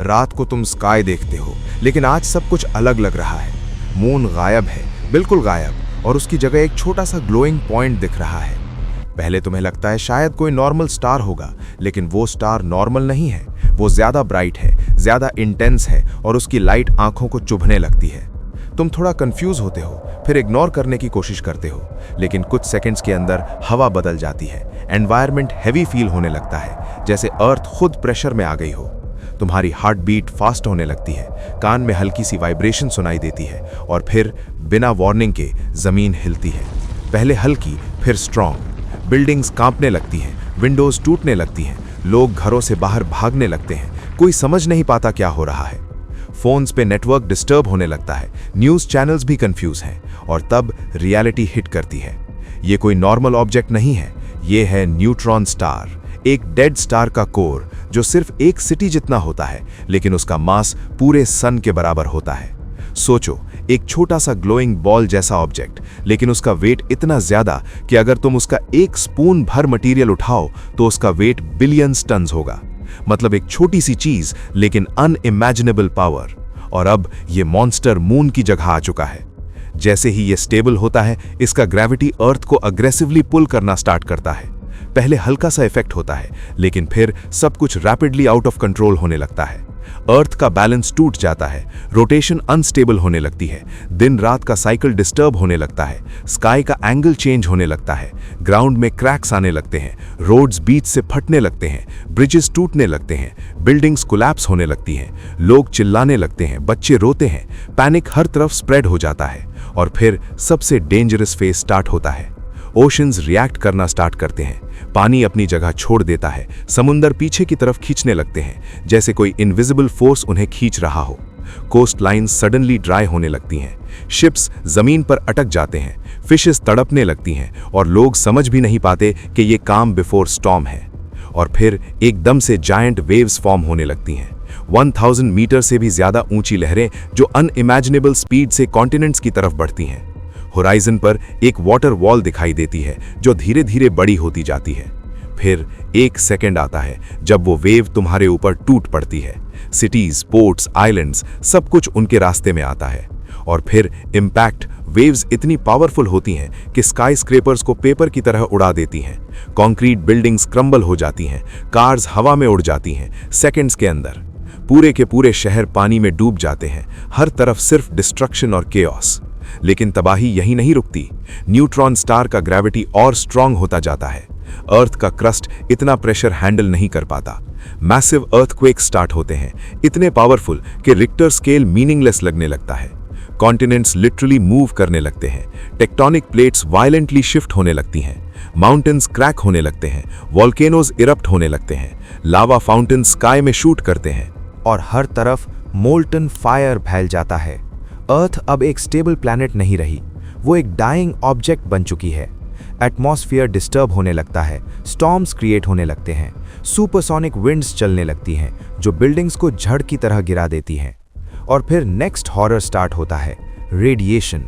रात को तुम स्काई देखते हो, लेकिन आज सब कुछ अलग लग रहा है। मून गायब है, बिल्कुल गायब, और उसकी जगह एक छोटा सा ग्लोइंग पॉइंट दिख रहा है। पहले तुम्हें लगता है शायद कोई नॉर्मल स्टार होगा, लेकिन वो स्टार नॉर्मल नहीं है। वो ज्यादा ब्राइट है, ज्यादा इंटेंस है, और उसकी लाइट आंखों को चुभने लगती है। तुम थोड़ा कंफ्यूज होते हो, फिर इग्नोर करने की कोशिश करते हो, लेकिन कुछ सेकंड्स के अंदर हवा बदल जाती है। एनवायरनमेंट हैवी फील होने लगता है, जैसे अर्थ खुद प्रेशर में आ गई हो। तुम्हारी हार्ट बीट फास्ट होने लगती है, कान में हल्की सी वाइब्रेशन सुनाई देती है, और फिर बिना वार्निंग के जमीन हिलती है। पहले हल्की, फिर स्ट्रॉन्ग। बिल्डिंग्स कांपने लगती हैं, विंडोज टूटने लगती हैं, लोग घरों से बाहर भागने लगते हैं। कोई समझ नहीं पाता क्या हो रहा है। फोन्स पे नेटवर्क डिस्टर्ब होने लगता है, न्यूज चैनल्स भी कंफ्यूज हैं, और तब रियलिटी हिट करती है। ये कोई नॉर्मल ऑब्जेक्ट नहीं है, ये है न्यूट्रॉन स्टार, एक डेड स्टार का कोर जो सिर्फ एक सिटी जितना होता है, लेकिन उसका मास पूरे सन के बराबर होता है। सोचो, एक छोटा सा ग्लोइंग बॉल जैसा ऑब्जेक्ट, लेकिन उसका वेट इतना ज्यादा कि अगर तुम उसका एक स्पून भर मटेरियल उठाओ तो उसका वेट बिलियंस टन्स होगा। मतलब एक छोटी सी चीज, लेकिन अनइमेजिनेबल पावर। और अब ये मॉन्स्टर मून की जगह आ चुका है। जैसे ही ये स्टेबल होता है, इसका ग्रेविटी अर्थ को अग्रेसिवली पुल करना स्टार्ट करता है। पहले हल्का सा इफेक्ट होता है, लेकिन फिर सब कुछ रैपिडली आउट ऑफ कंट्रोल होने लगता है। अर्थ का बैलेंस टूट जाता है, रोटेशन अनस्टेबल होने लगती है, दिन रात का साइकिल डिस्टर्ब होने लगता है, स्काई का एंगल चेंज होने लगता है, ग्राउंड में क्रैक्स आने लगते हैं, रोड्स बीच से फटने लगते हैं, ब्रिजेस टूटने लगते हैं, बिल्डिंग्स कोलैप्स होने लगती हैं, लोग चिल्लाने लगते हैं, बच्चे रोते हैं, पैनिक हर तरफ स्प्रेड हो जाता है। और फिर सबसे डेंजरस फेज स्टार्ट होता है। ओशंस रिएक्ट करना स्टार्ट करते हैं, पानी अपनी जगह छोड़ देता है, समुंदर पीछे की तरफ खींचने लगते हैं, जैसे कोई इनविजिबल फोर्स उन्हें खींच रहा हो। कोस्ट लाइन्स सडनली ड्राई होने लगती हैं, शिप्स जमीन पर अटक जाते हैं, फिशेस तड़पने लगती हैं, और लोग समझ भी नहीं पाते कि ये काम बिफोर स्टॉर्म है। और फिर एकदम से जायंट वेव्स फॉर्म होने लगती हैं, 1000 मीटर से भी ज्यादा ऊंची लहरें जो अनइमेजिनेबल स्पीड से कॉन्टिनेंट्स की तरफ बढ़ती हैं। होराइजन पर एक वाटर वॉल दिखाई देती है जो धीरे धीरे बड़ी होती जाती है। फिर एक सेकंड आता है जब वो वेव तुम्हारे ऊपर टूट पड़ती है। सिटीज, पोर्ट्स, आइलैंड्स, सब कुछ उनके रास्ते में आता है। और फिर इम्पैक्ट वेव्स इतनी पावरफुल होती हैं कि स्काई स्क्रेपर्स को पेपर की तरह उड़ा देती हैं। कंक्रीट बिल्डिंग्स क्रम्बल हो जाती हैं, कार्स हवा में उड़ जाती हैं। सेकंड्स के अंदर पूरे के पूरे शहर पानी में डूब जाते हैं, हर तरफ सिर्फ डिस्ट्रक्शन और केओस। लेकिन तबाही यहीं नहीं रुकती। न्यूट्रॉन स्टार का ग्रेविटी और स्ट्रांग होता जाता है। अर्थ का क्रस्ट इतना प्रेशर हैंडल नहीं कर पाता। मैसिव अर्थक्वेक स्टार्ट होते हैं, इतने पावरफुल कि रिक्टर स्केल मीनिंगलेस लगने लगता है। कॉन्टिनेंट्स लिटरली मूव करने लगते हैं, टेक्टोनिक प्लेट्स वायलेंटली शिफ्ट होने लगती हैं, माउंटेन्स क्रैक होने लगते हैं, वॉल्केनोज इरप्ट होने लगते हैं, लावा फाउंटेन स्काई में शूट करते हैं, और हर तरफ मोल्टन फायर फैल जाता है। अर्थ अब एक स्टेबल प्लैनेट नहीं रही, वो एक डाइंग ऑब्जेक्ट बन चुकी है। एटमॉस्फेयर डिस्टर्ब होने लगता है, स्टॉर्म्स क्रिएट होने लगते हैं, सुपरसोनिक विंड्स चलने लगती हैं जो बिल्डिंग्स को झड़ की तरह गिरा देती हैं। और फिर नेक्स्ट हॉरर स्टार्ट होता है, रेडिएशन।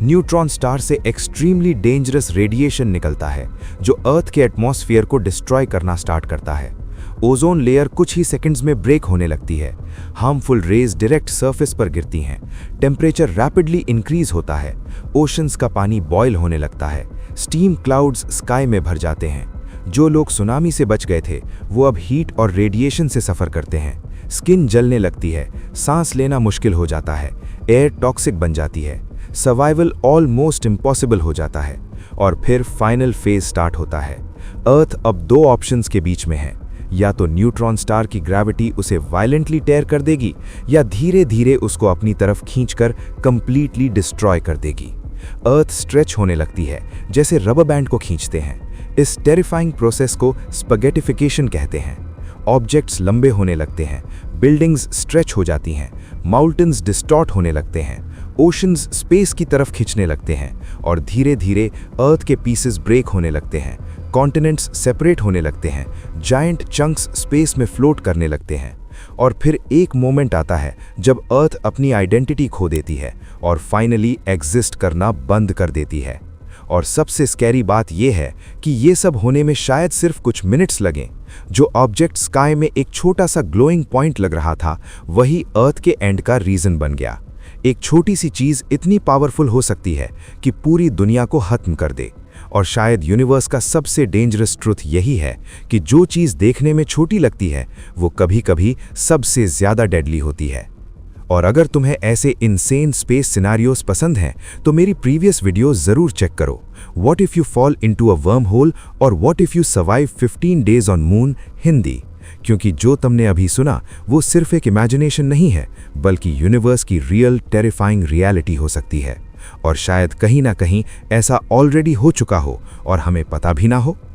न्यूट्रॉन स्टार से एक्सट्रीमली डेंजरस रेडिएशन निकलता है जो अर्थ के एटमॉस्फेयर को डिस्ट्रॉय करना स्टार्ट करता है। ओजोन लेयर कुछ ही सेकंड्स में ब्रेक होने लगती है, हार्मफुल रेज डायरेक्ट सरफेस पर गिरती हैं, टेम्परेचर रैपिडली इंक्रीज होता है, ओशंस का पानी बॉयल होने लगता है, स्टीम क्लाउड्स स्काई में भर जाते हैं। जो लोग सुनामी से बच गए थे वो अब हीट और रेडिएशन से सफ़र करते हैं। स्किन जलने लगती है, सांस लेना मुश्किल हो जाता है, एयर टॉक्सिक बन जाती है, सर्वाइवल ऑलमोस्ट इम्पॉसिबल हो जाता है। और फिर फाइनल फेज स्टार्ट होता है। अर्थ अब दो ऑप्शंस के बीच में है, या तो न्यूट्रॉन स्टार की ग्रेविटी उसे वायलेंटली टेयर कर देगी, या धीरे धीरे उसको अपनी तरफ खींचकर कंप्लीटली डिस्ट्रॉय कर देगी। अर्थ स्ट्रेच होने लगती है जैसे रबर बैंड को खींचते हैं। इस टेरिफाइंग प्रोसेस को स्पगेटिफिकेशन कहते हैं। ऑब्जेक्ट्स लंबे होने लगते हैं, बिल्डिंग्स स्ट्रेच हो जाती हैं, माउंटेन्स डिस्टॉर्ट होने लगते हैं, ओशंस स्पेस की तरफ खींचने लगते हैं, और धीरे धीरे अर्थ के पीसेस ब्रेक होने लगते हैं, कॉन्टिनेंट्स सेपरेट होने लगते हैं, जायंट चंक्स स्पेस में फ्लोट करने लगते हैं। और फिर एक मोमेंट आता है जब अर्थ अपनी आइडेंटिटी खो देती है और फाइनली एग्जिस्ट करना बंद कर देती है। और सबसे स्कैरी बात यह है कि ये सब होने में शायद सिर्फ कुछ मिनट्स लगें, जो ऑब्जेक्ट स्काई में एक छोटा सा ग्लोइंग पॉइंट लग रहा था, वही अर्थ के एंड का रीजन बन गया। एक छोटी सी चीज इतनी पावरफुल हो सकती है कि पूरी दुनिया को खत्म कर दे। और शायद यूनिवर्स का सबसे डेंजरस ट्रुथ यही है कि जो चीज देखने में छोटी लगती है, वो कभी-कभी सबसे ज्यादा डेडली होती है। और अगर तुम्हें ऐसे इनसेन स्पेस सिनारियोस पसंद हैं, तो मेरी प्रीवियस वीडियो जरूर चेक करो। What if you fall into a worm hole और what if you survive 15 days on moon Hindi, क्योंकि जो तुमने अभी सुना वो सिर्फ एक इमेजिनेशन नहीं है, बल्कि यूनिवर्स की रियल टेरिफाइंग रियलिटी हो सकती है। और शायद कहीं ना कहीं ऐसा ऑलरेडी हो चुका हो और हमें पता भी ना हो।